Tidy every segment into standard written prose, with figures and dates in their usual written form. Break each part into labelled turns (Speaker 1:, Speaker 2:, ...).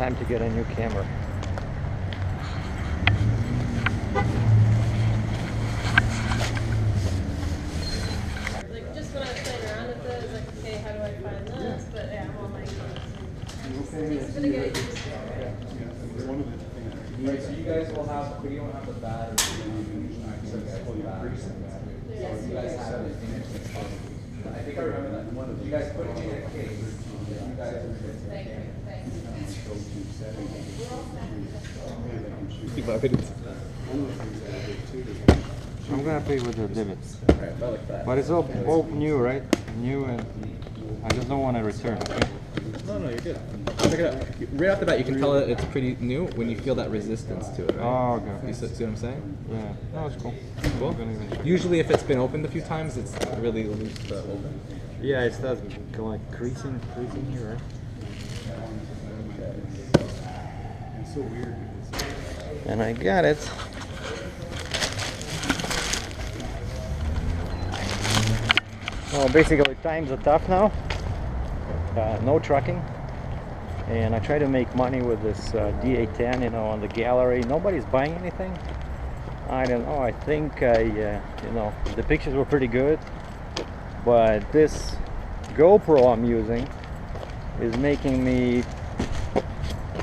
Speaker 1: time to get a new camera.
Speaker 2: Like just when I was playing around with it, I was like, okay, how do I find this? But yeah, I'm all like, it takes a bit of getting used to it, right?
Speaker 3: Right, so you guys will have, but you don't have the battery. So you guys have it in it. I think I remember that. You guys put it in a case. You guys are good.
Speaker 2: Thank you. Thanks.
Speaker 1: I'm gonna pay with the debit.
Speaker 3: Alright, I like that.
Speaker 1: But it's all new, right? New, and I just don't want to return, okay?
Speaker 3: No, you're good. Pick it up. Right off the bat, you can tell that it's pretty new when you feel that resistance to it, right?
Speaker 1: Oh, okay.
Speaker 3: You see what I'm saying?
Speaker 1: Yeah. No, it's cool.
Speaker 3: Cool. Usually, if it's been opened a few times, it's really loose to open.
Speaker 1: Yeah, it starts like creasing here, right?
Speaker 4: It's so weird.
Speaker 1: And I got it. Well, basically times are tough now. No trucking. And I try to make money with this DA10, you know, on the gallery. Nobody's buying anything. I don't know. I think you know, the pictures were pretty good, but this GoPro I'm using is making me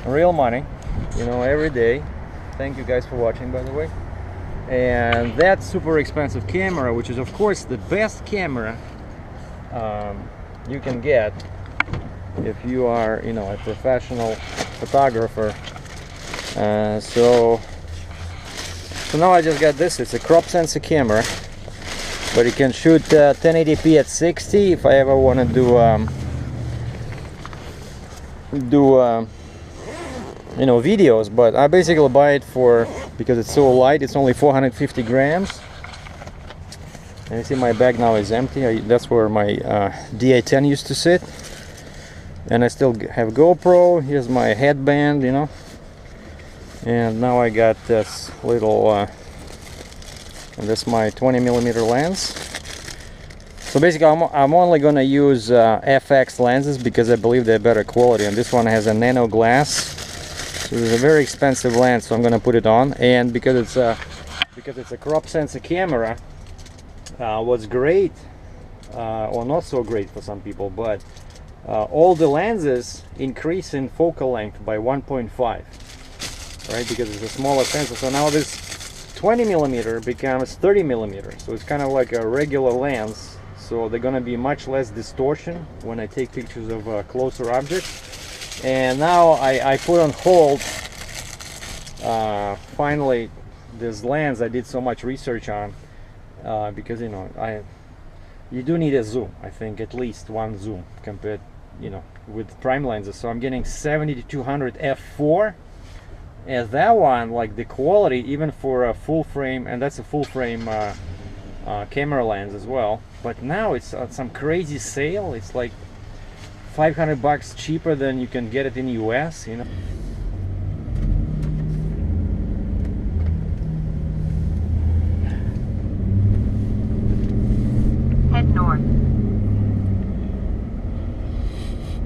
Speaker 1: real money, you know, every day. Thank you guys for watching, by the way. And that super expensive camera, which is of course the best camera you can get if you are, you know, a professional photographer. So now I just got this. It's a crop sensor camera, but it can shoot 1080p at 60 if I ever want to do you know, videos. But I basically buy it for, because it's so light, it's only 450 grams. And you see my bag now is empty. That's where my DA10 used to sit. And I still have GoPro. Here's my headband, you know. And now I got this little, and this is my 20mm lens. So basically I'm only gonna use FX lenses because I believe they're better quality. And this one has a nano glass. So it's a very expensive lens, so I'm gonna put it on. And because it's a crop sensor camera, what's great, or not so great for some people, but all the lenses increase in focal length by 1.5, right? Because it's a smaller sensor. So now this 20mm becomes 30mm. So it's kind of like a regular lens. So they're gonna be much less distortion when I take pictures of closer objects. And now I put on hold finally this lens I did so much research on, because, you know, you do need a zoom. I think at least one zoom compared, you know, with prime lenses. So I'm getting 70-200 f4, and that one, like the quality, even for a full frame, and that's a full frame camera lens as well. But now it's on some crazy sale. It's like $500 cheaper than you can get it in US, you know.
Speaker 5: Head north.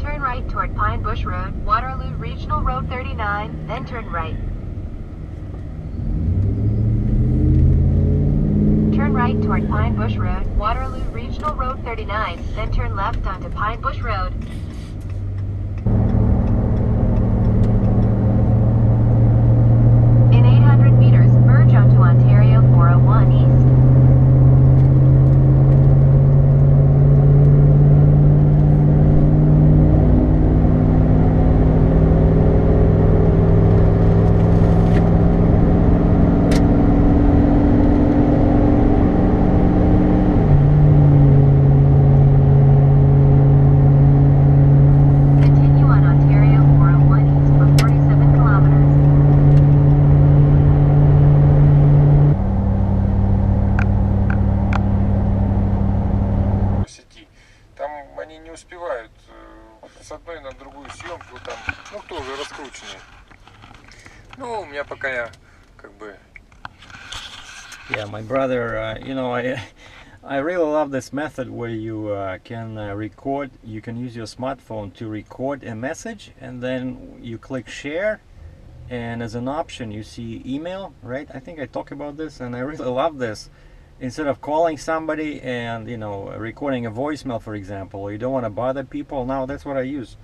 Speaker 5: Turn right toward Pine Bush Road, Waterloo Regional Road 39, then turn right. Turn right toward Pine Bush Road, Waterloo Regional Road 39, then turn left onto Pine Bush Road. In 800 meters, merge onto Ontario 401 East.
Speaker 4: С одной на другую съемку там, ну тоже раскрученные. Ну, у меня пока как бы.
Speaker 1: Yeah, my brother, you know, I really love this method where you can record. You can use your smartphone to record a message, and then you click share, and as an option you see email, right? I think I talk about this, and I really love this. Instead of calling somebody and, you know, recording a voicemail, for example, or you don't want to bother people, now that's what I use.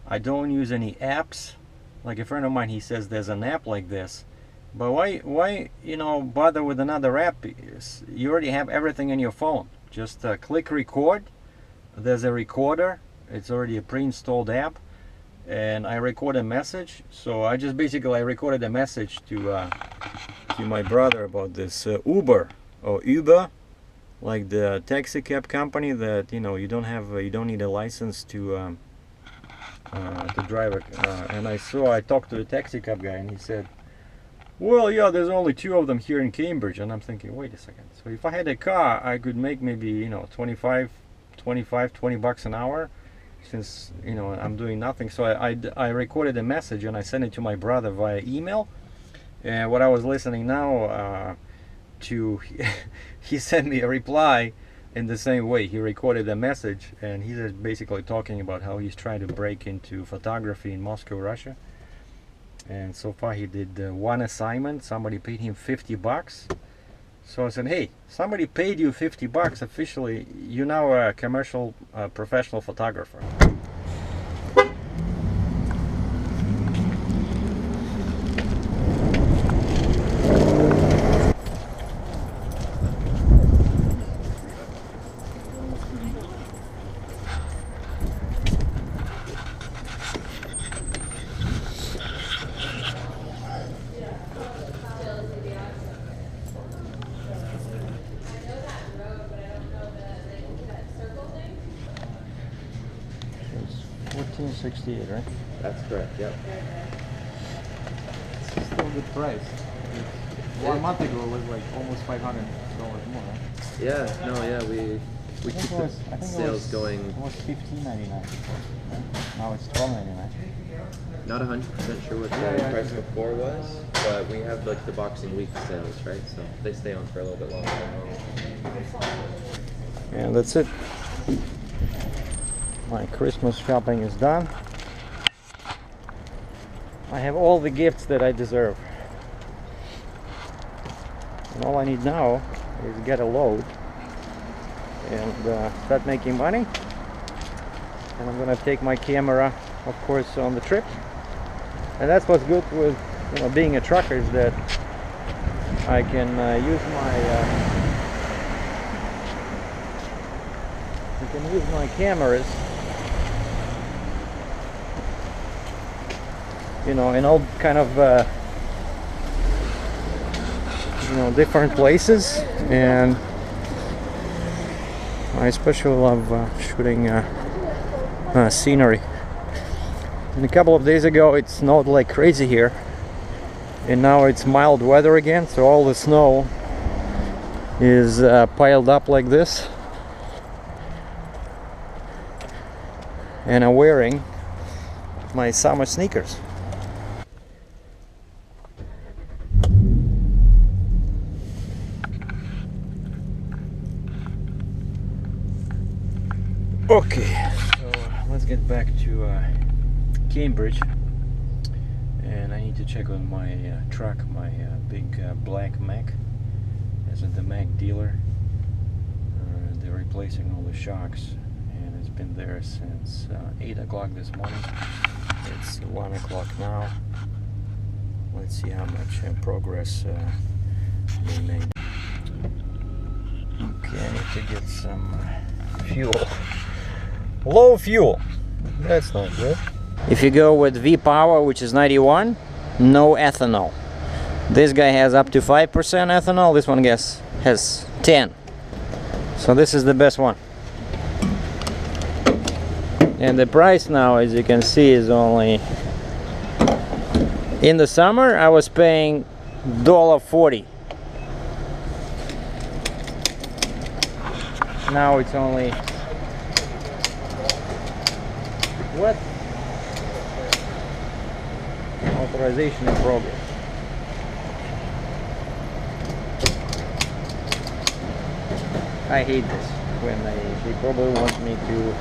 Speaker 1: I don't use any apps. Like a friend of mine, he says there's an app like this, but why you know, bother with another app? You already have everything in your phone. Just click record. There's a recorder. It's already a pre-installed app, and I record a message. So I just basically recorded a message to my brother about this Uber, like the taxi cab company that, you know, you don't need a license to drive it. And I talked to the taxi cab guy, and he said, well, yeah, there's only 2 of them here in Cambridge. And I'm thinking, wait a second, so if I had a car, I could make maybe, you know, 20 bucks an hour, since, you know, I'm doing nothing. So I recorded a message and I sent it to my brother via email. And what I was listening now to, he sent me a reply in the same way. He recorded a message, and he's basically talking about how he's trying to break into photography in Moscow, Russia. And so far he did one assignment. Somebody paid him 50 bucks. So I said, hey, somebody paid you 50 bucks officially. You're now a commercial professional photographer. $14.68, right?
Speaker 3: That's correct, yep.
Speaker 1: It's still a good price. 1 month ago it was like almost $500 more, right?
Speaker 3: Yeah, no, yeah, we keep the sales going.
Speaker 1: It was $15.99 before, right? Now it's $12.99.
Speaker 3: Not 100% sure what the price before was, but we have like the Boxing Week sales, right? So they stay on for a little bit longer than normal.
Speaker 1: And that's it. My Christmas shopping is done. I have all the gifts that I deserve. And all I need now is get a load and start making money. And I'm gonna take my camera, of course, on the trip. And that's what's good with, you know, being a trucker, is that I can use my cameras, you know, in all kind of you know, different places. And I especially love shooting scenery. And a couple of days ago it snowed like crazy here, and now it's mild weather again, so all the snow is piled up like this. And I'm wearing my summer sneakers. Okay, so let's get back to Cambridge, and I need to check on my truck, my big black Mack. As at the Mack dealer, they're replacing all the shocks, and it's been there since 8 o'clock this morning. It's 1 o'clock now. Let's see how much progress they made. Okay, I need to get some fuel. Low fuel. That's not good. If you go with V-Power, which is 91, no ethanol. This guy has up to 5% ethanol. This one has 10. So this is the best one. And the price now, as you can see, is only, in the summer I was paying $1.40. Now it's only, what? Authorization in progress. I hate this when they probably want me to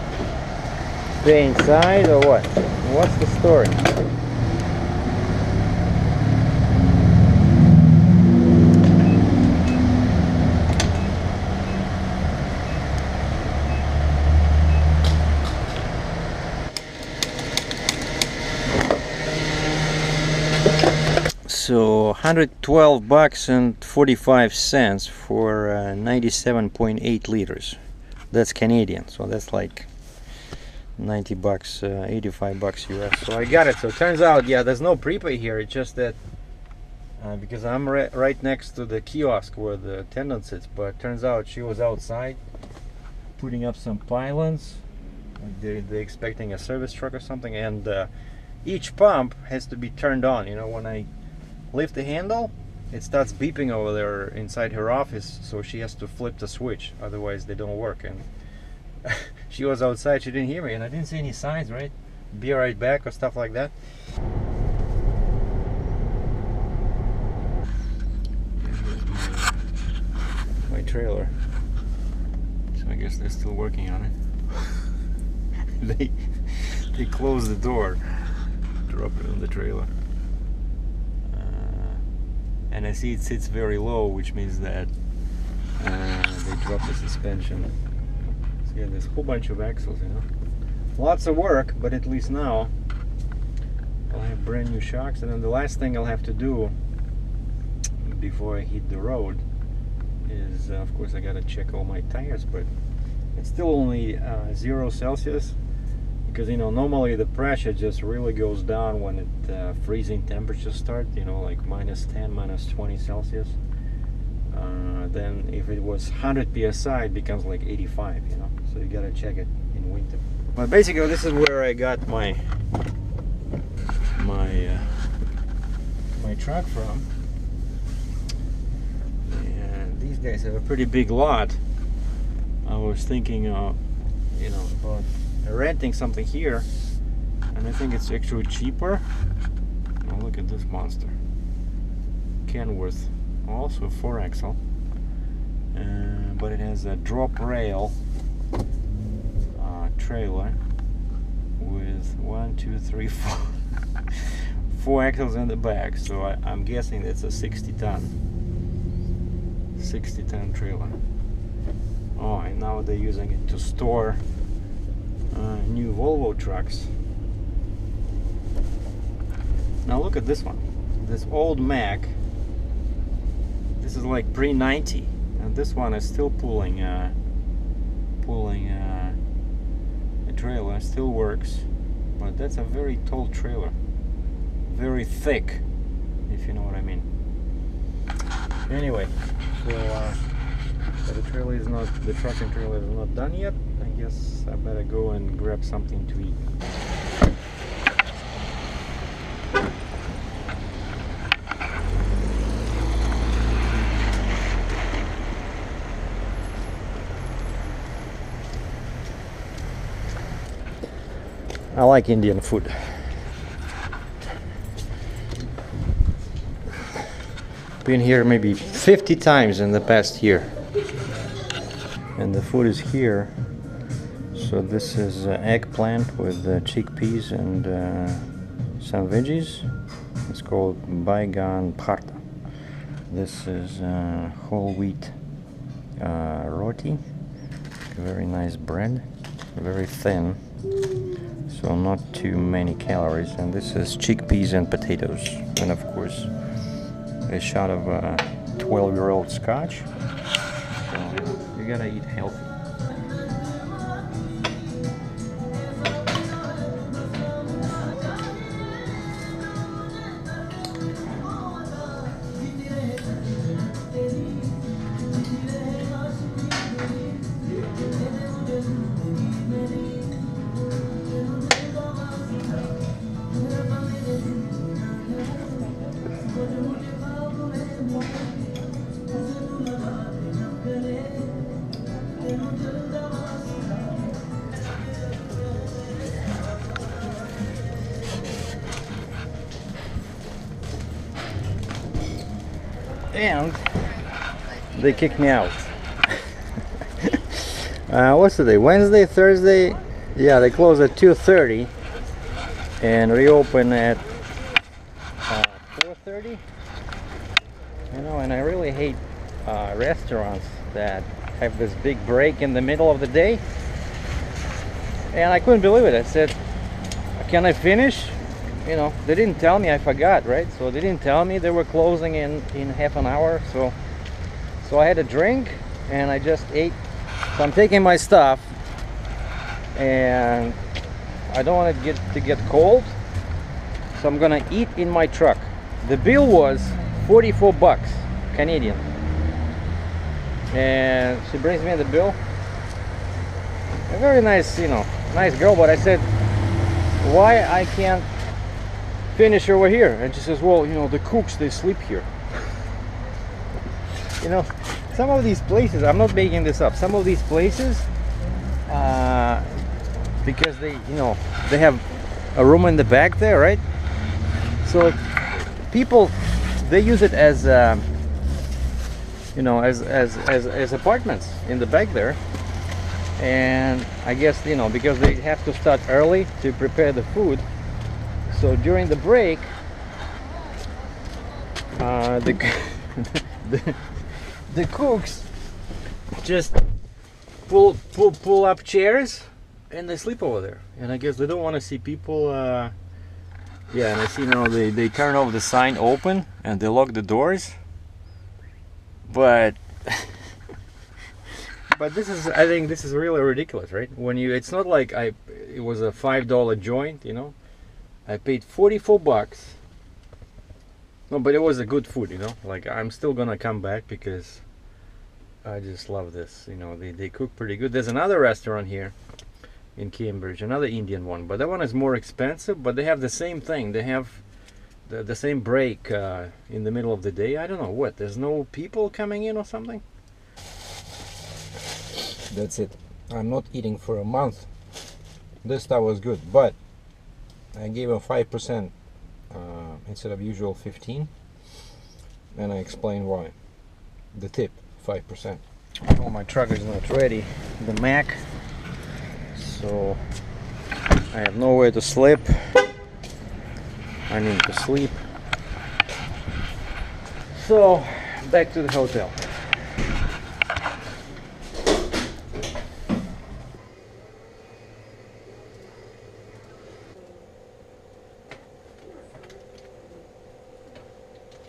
Speaker 1: stay inside or what? What's the story? So $112 and 45 cents for 97.8 liters. That's Canadian, so that's like $90, 85 bucks US. So I got it. So it turns out, yeah, there's no prepay here. It's just that because I'm right next to the kiosk where the attendant sits. But turns out she was outside putting up some pylons. Like they're expecting a service truck or something, and each pump has to be turned on. You know, when I lift the handle, it starts beeping over there inside her office, so she has to flip the switch, otherwise they don't work. And she was outside, she didn't hear me, and I didn't see any signs, right? Be right back or stuff like that. My trailer. So I guess they're still working on it. they closed the door, drop it on the trailer. And I see it sits very low, which means that they dropped the suspension. So yeah, there's a whole bunch of axles, you know. Lots of work, but at least now I'll have brand new shocks. And then the last thing I'll have to do before I hit the road is, of course, I gotta check all my tires, but it's still only 0 Celsius. Because, you know, normally the pressure just really goes down when it freezing temperatures start, you know, like -10, -20 Celsius. Then if it was 100 psi, it becomes like 85, you know, so you gotta check it in winter. But basically this is where I got my truck from. And these guys have a pretty big lot. I was thinking of, you know, about renting something here, and I think it's actually cheaper. Oh, look at this monster, Kenworth, also 4-axle, but it has a drop rail trailer with 1, 2, 3, 4 4 axles in the back. So I'm guessing that's a 60-ton trailer. Oh, and now they're using it to store new Volvo trucks. Now look at this one, this old Mack. This is like pre-90, and this one is still pulling a trailer. Still works, but that's a very tall trailer, very thick, if you know what I mean. Anyway, so the trailer is not, the truck and trailer is not done yet. I guess I better go and grab something to eat. I like Indian food. Been here maybe 50 times in the past year. And the food is here. So this is eggplant with chickpeas and some veggies. It's called baigan bharta. This is whole wheat roti. Very nice bread, very thin, so not too many calories. And this is chickpeas and potatoes, and of course a shot of 12-year-old scotch. So you gotta eat healthy. And they kicked me out. What's today? Wednesday, Thursday? Yeah, they close at 2:30 and reopen at 4:30. You know, and I really hate restaurants that have this big break in the middle of the day. And I couldn't believe it. I said, can I finish? You know, they didn't tell me. I forgot, right? So they didn't tell me they were closing in half an hour. So I had a drink and I just ate. So I'm taking my stuff and I don't want it to get cold. So I'm gonna eat in my truck. The bill was 44 bucks Canadian. And she brings me the bill. A very nice, you know, nice girl, but I said, why I can't finish over here? And she says, well, you know, the cooks, they sleep here. You know, some of these places, I'm not making this up, some of these places, because they, you know, they have a room in the back there, right? So people, they use it as, you know, as apartments in the back there. And I guess, you know, because they have to start early to prepare the food, so during the break the cooks just pull up chairs and they sleep over there. And I guess they don't want to see people. Yeah, and I see now they turn off the sign open and they lock the doors, but but this is, I think this is really ridiculous, right? When you, it's not like it was a $5 joint, you know. I paid 44 bucks. No, but it was a good food, you know. Like, I'm still gonna come back because I just love this. You know, they cook pretty good. There's another restaurant here in Cambridge, another Indian one, but that one is more expensive. But they have the same thing. They have the same break in the middle of the day. I don't know what. There's no people coming in or something. That's it. I'm not eating for a month. This stuff was good, but I gave a 5% instead of usual 15, and I explain why. The tip, 5%. Oh, my truck is not ready, the Mac, so I have nowhere to sleep. I need to sleep. So back to the hotel.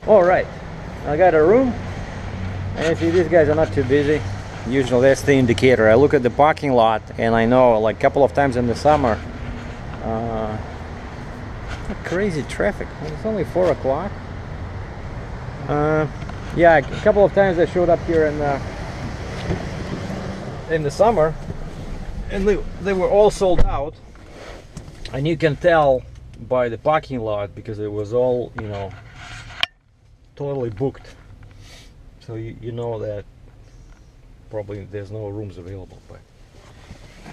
Speaker 1: All right, I got a room, and see, these guys are not too busy. Usually that's the indicator. I look at the parking lot and I know, like, a couple of times in the summer, crazy traffic. It's only 4 o'clock. Yeah, a couple of times I showed up here in the summer and they were all sold out, and you can tell by the parking lot because it was all, you know, totally booked. So you know that probably there's no rooms available. But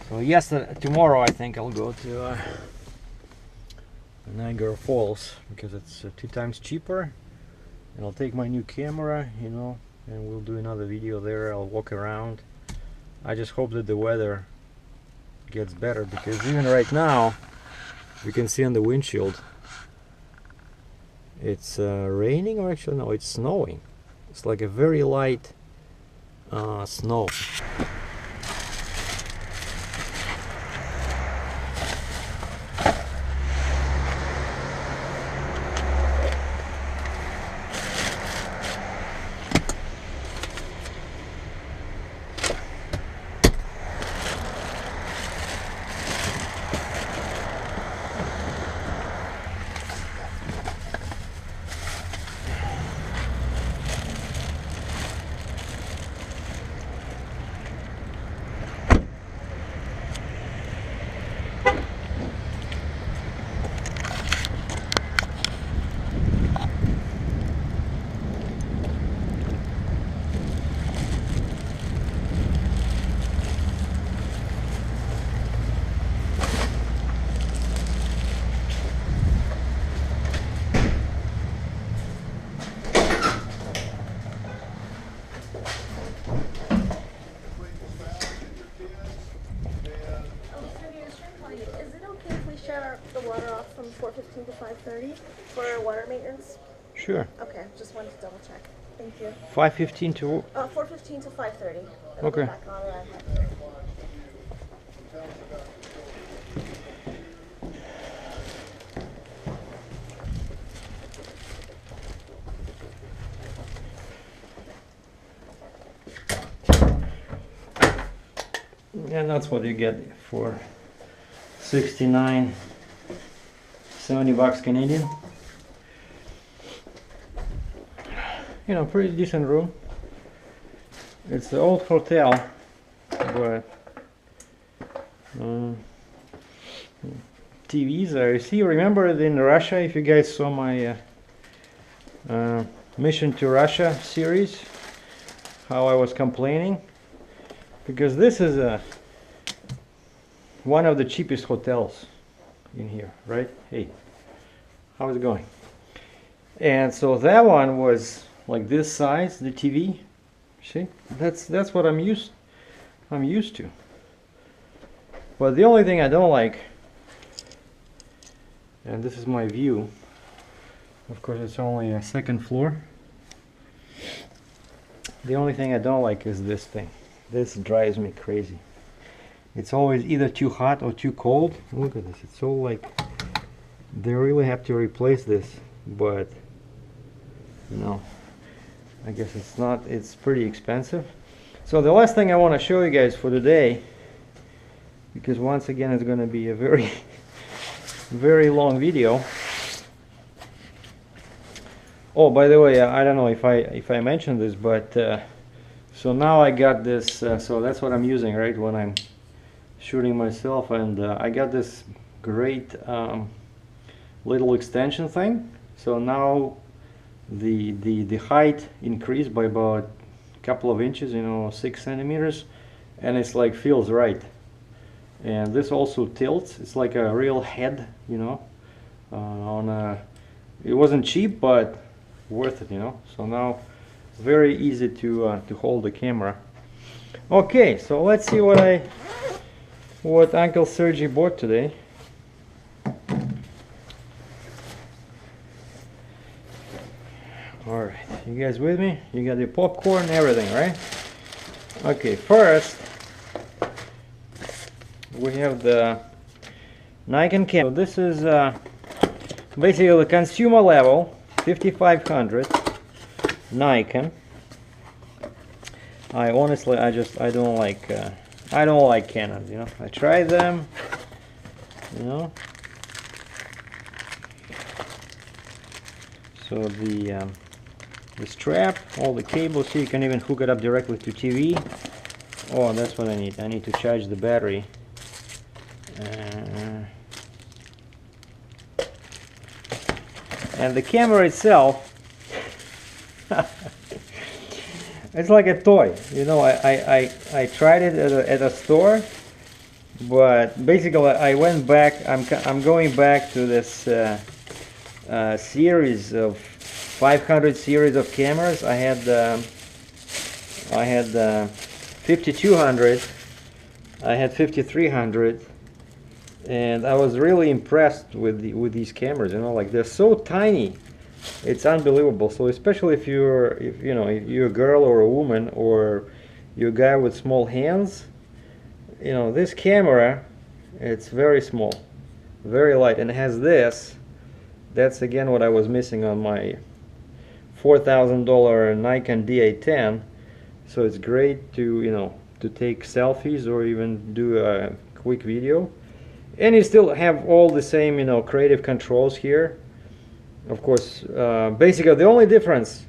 Speaker 1: so tomorrow I think I'll go to Niagara Falls because it's 2 times cheaper, and I'll take my new camera, you know, and we'll do another video there. I'll walk around. I just hope that the weather gets better, because even right now you can see on the windshield it's raining, or actually no, it's snowing. It's like a very light snow.
Speaker 6: start maintenance?
Speaker 1: Sure.
Speaker 6: Okay, just wanted to double check. Thank you.
Speaker 1: 5:15 to.
Speaker 6: 4:15 to 5:30.
Speaker 1: Okay.
Speaker 6: Back on around.
Speaker 1: And that's what you get for 69, 70 bucks Canadian. You know, pretty decent room. It's the old hotel, but TVs I see. Remember in Russia, if you guys saw my Mission to Russia series, how I was complaining? Because this is one of the cheapest hotels in here, right? Hey, how's it going? And so that one was like this size, the TV. See, that's what I'm used to. But the only thing I don't like, and this is my view. Of course, it's only a second floor. The only thing I don't like is this thing. This drives me crazy. It's always either too hot or too cold. Look at this. It's so like they really have to replace this, but you know, I guess it's not. It's pretty expensive. So the last thing I want to show you guys for today, because once again it's going to be a very very long video. Oh, by the way, I don't know if I mentioned this, but so now I got this. So that's what I'm using, right, when I'm shooting myself, and I got this great little extension thing. So now the height increased by about a couple of inches, you know, 6 centimeters, and it's like feels right. And this also tilts. It's like a real head, you know. It wasn't cheap, but worth it, you know. So now very easy to hold the camera. Okay, so let's see what Uncle Sergei bought today. All right, you guys with me? You got the popcorn, everything, right? Okay, first we have the Nikon camera. So this is basically the consumer level 5500 Nikon. I honestly, I don't like Canons, you know. I tried them, you know. So the strap, all the cables here, you can even hook it up directly to TV. Oh, that's what I need. I need to charge the battery. And the camera itself, it's like a toy, you know. I tried it at a store, but basically I went back. I'm going back to this series of 500 series of cameras. I had 5200, I had 5300, and I was really impressed with these cameras. You know, like they're so tiny. It's unbelievable. So especially if you're a girl or a woman, or you're a guy with small hands, you know, this camera, it's very small, very light, and it has this. That's again what I was missing on my $4,000 Nikon D810. So it's great to, you know, to take selfies or even do a quick video, and you still have all the same, you know, creative controls here. Of course, basically the only difference,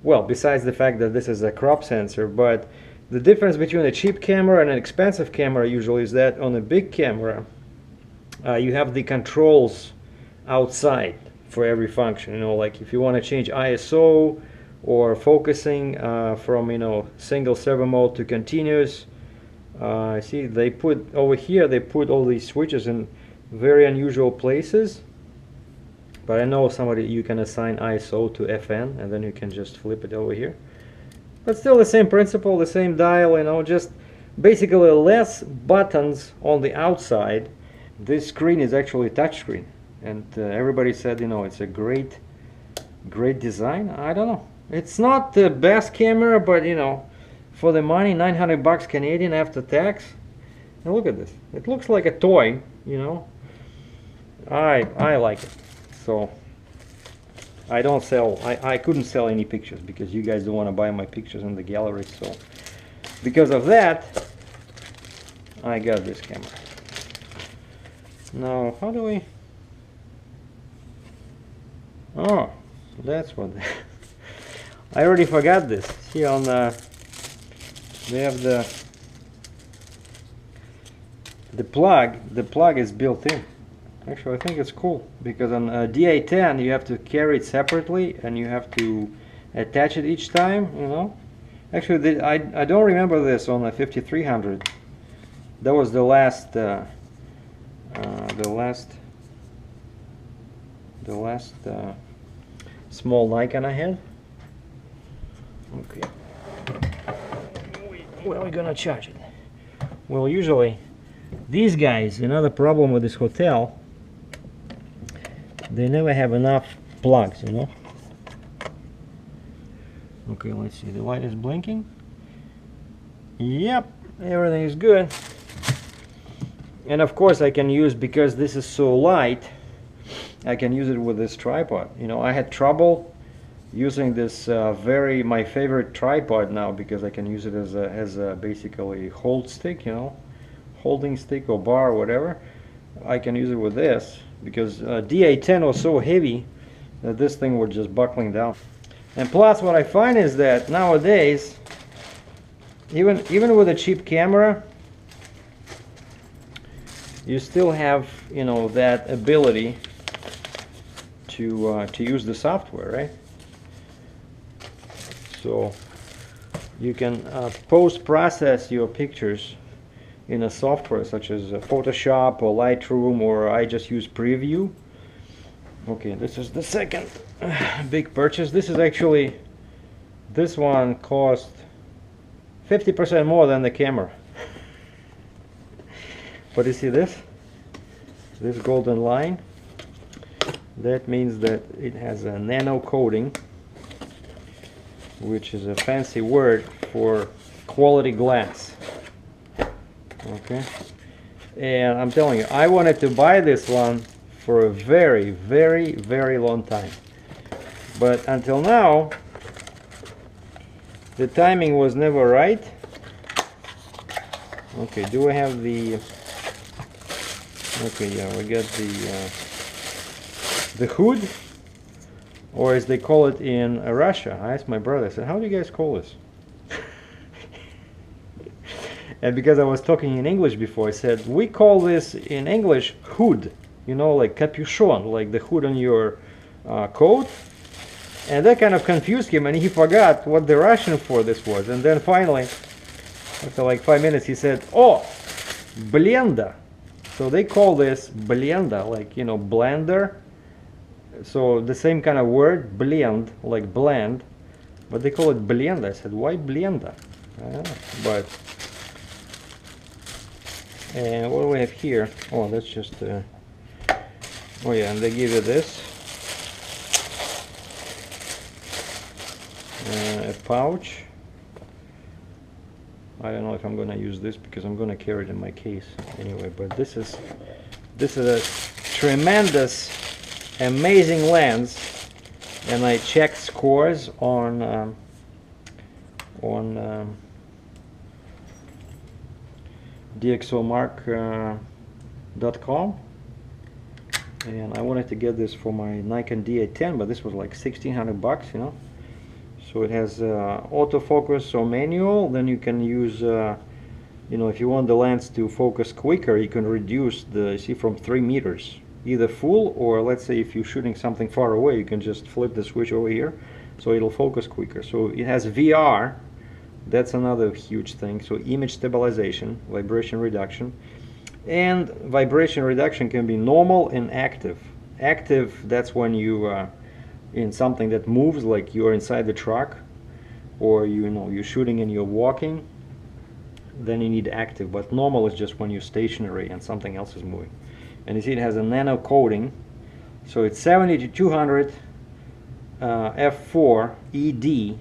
Speaker 1: well, besides the fact that this is a crop sensor, but the difference between a cheap camera and an expensive camera usually is that on a big camera, you have the controls outside for every function. You know, like if you want to change ISO or focusing from, you know, single servo mode to continuous. See, they put over here, they put all these switches in very unusual places. But I know somebody, you can assign ISO to FN, and then you can just flip it over here. But still the same principle, the same dial, you know, just basically less buttons on the outside. This screen is actually a touch screen, and everybody said, you know, it's a great design. I don't know, it's not the best camera, but you know, for the money, 900 bucks Canadian after tax. And look at this, it looks like a toy, you know. I like it. So I don't sell, I couldn't sell any pictures because you guys don't want to buy my pictures in the gallery. So because of that, I got this camera. Now, how do we... Oh, that's what... I already forgot this. See, on the... They have the plug. The plug is built in. Actually, I think it's cool because on a DA10 you have to carry it separately and you have to attach it each time, you know. Actually, I don't remember this on the 5300. That was the last small Nikon I had. Okay. Where are we gonna charge it? Well, usually these guys, another problem with this hotel, they never have enough plugs, you know. Okay, let's see, the light is blinking. Yep, everything is good. And of course I can use, because this is so light, I can use it with this tripod. You know, I had trouble using this my favorite tripod now, because I can use it as a basically hold stick, you know, holding stick or bar or whatever. I can use it with this because DA10 was so heavy that this thing was just buckling down. And plus, what I find is that nowadays, even with a cheap camera, you still have, you know, that ability to use the software, right? So you can post-process your pictures in a software such as Photoshop or Lightroom, or I just use Preview. Okay, this is the second big purchase. This is actually, this one cost 50% more than the camera. But you see this golden line? That means that it has a nano coating, which is a fancy word for quality glass. Okay, and I'm telling you, I wanted to buy this one for a very, very, very long time, but until now the timing was never right. Okay, do I have the... Okay, yeah, we got the hood, or as they call it in Russia. I asked my brother, I said, how do you guys call this? And because I was talking in English before, I said, we call this in English hood, you know, like capuchon, like the hood on your coat. And that kind of confused him, and he forgot what the Russian for this was. And then finally, after like 5 minutes, he said, oh, blenda. So they call this blenda, like, you know, blender. So the same kind of word, blend, like blend, but they call it blenda. I said, why blenda? I don't know, but... And what do we have here? Oh, that's just oh yeah, and they give you this a pouch. I don't know if I'm gonna use this because I'm gonna carry it in my case anyway, but this is a tremendous, amazing lens, and I checked scores on DxOMark.com, and I wanted to get this for my Nikon DA10, but this was like 1,600 bucks, you know. So it has autofocus or manual. Then you can use, you know, if you want the lens to focus quicker, you can reduce the, see, from 3 meters, either full, or let's say if you're shooting something far away, you can just flip the switch over here, so it'll focus quicker. So it has VR. That's another huge thing. So image stabilization, vibration reduction, and vibration reduction can be normal and active. Active, that's when you in something that moves, like you're inside the truck, or you know you're shooting and you're walking, then you need active. But normal is just when you're stationary and something else is moving. And you see it has a nano coating, So it's 70 to 200 f4 ED.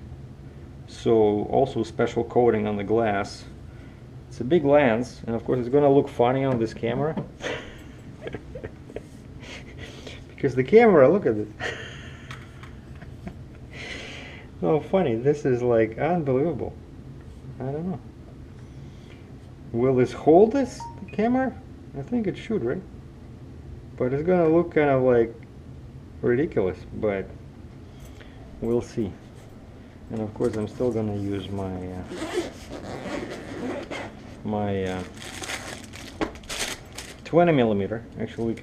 Speaker 1: So also special coating on the glass. It's a big lens, and of course it's gonna look funny on this camera. Because the camera, look at it. Oh, funny. This is like unbelievable. I don't know. Will this hold this, the camera? I think it should, right? But it's gonna look kind of like ridiculous, but we'll see. And of course I'm still gonna use my 20 millimeter. Actually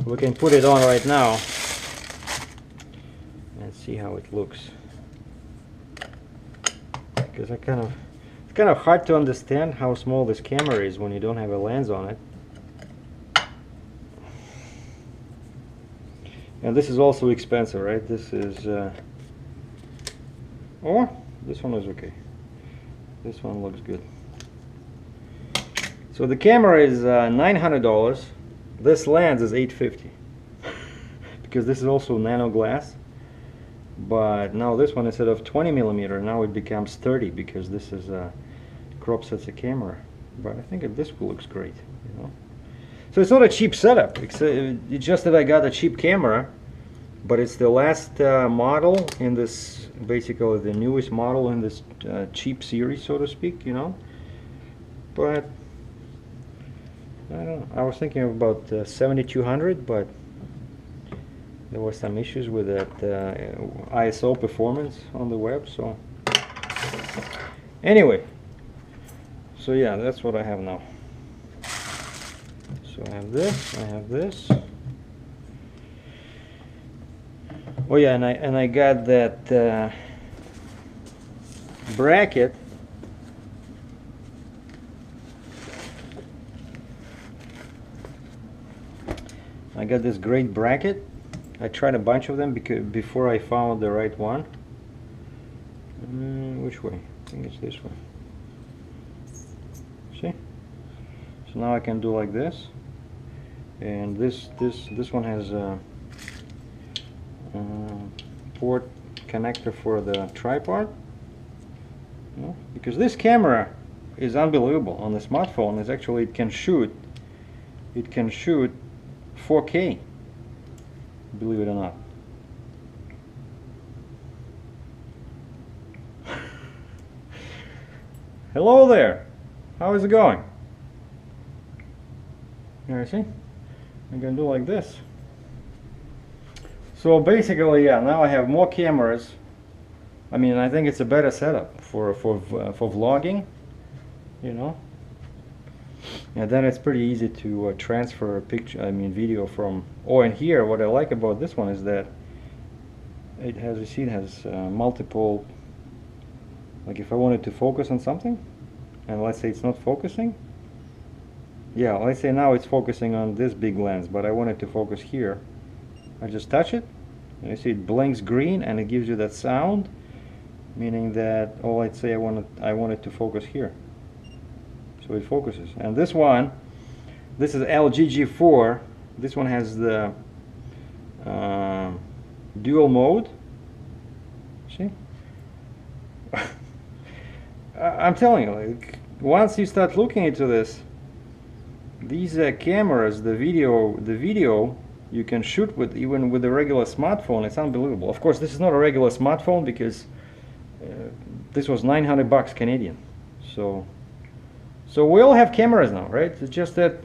Speaker 1: we can put it on right now and see how it looks. Because it's kind of hard to understand how small this camera is when you don't have a lens on it. And this is also expensive, right? This is oh, this one is okay. This one looks good. So the camera is $900. This lens is $850 because this is also nano glass. But now this one, instead of 20 millimeter, now it becomes 30 because this is crop sets a camera. But I think this looks great, you know. So it's not a cheap setup. It's just that I got a cheap camera, but it's the last model in this, basically the newest model in this cheap series, so to speak, you know. But I don't know. I was thinking about 7200, but there were some issues with that ISO performance on the web. So anyway, so yeah, that's what I have now. So I have this. I have this. Oh yeah, and I got that bracket. I got this great bracket. I tried a bunch of them before I found the right one. Which way? I think it's this way. See? So now I can do like this, and this one has a port connector for the tripod. You know? Because this camera is unbelievable on the smartphone. It's actually, it can shoot 4K, believe it or not. Hello there, how is it going? Here, see, I'm gonna do like this. So basically, yeah, now I have more cameras. I mean, I think it's a better setup for vlogging, you know. And then it's pretty easy to transfer a picture, video from. Oh, and here, what I like about this one is that it has, you see, it has multiple. Like if I wanted to focus on something, and let's say it's not focusing. Yeah, let's say now it's focusing on this big lens, but I wanted to focus here. I just touch it, and you see it blinks green, and it gives you that sound, meaning that, oh, let's say I wanted to focus here. So it focuses. And this one, this is LG-G4. This one has the dual mode. See? I'm telling you, like, once you start looking into this, these cameras, the video you can shoot with, even with a regular smartphone. It's unbelievable. Of course, this is not a regular smartphone because this was 900 bucks Canadian. So we all have cameras now, right? It's just that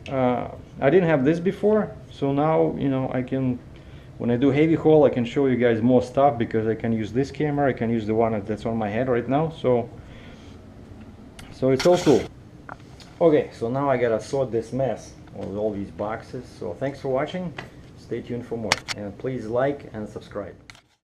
Speaker 1: I didn't have this before, so now, you know, I can, when I do heavy haul, I can show you guys more stuff because I can use this camera, I can use the one that's on my head right now, so it's all cool. Okay, so now I gotta sort this mess with all these boxes. So thanks for watching, stay tuned for more, and please like and subscribe.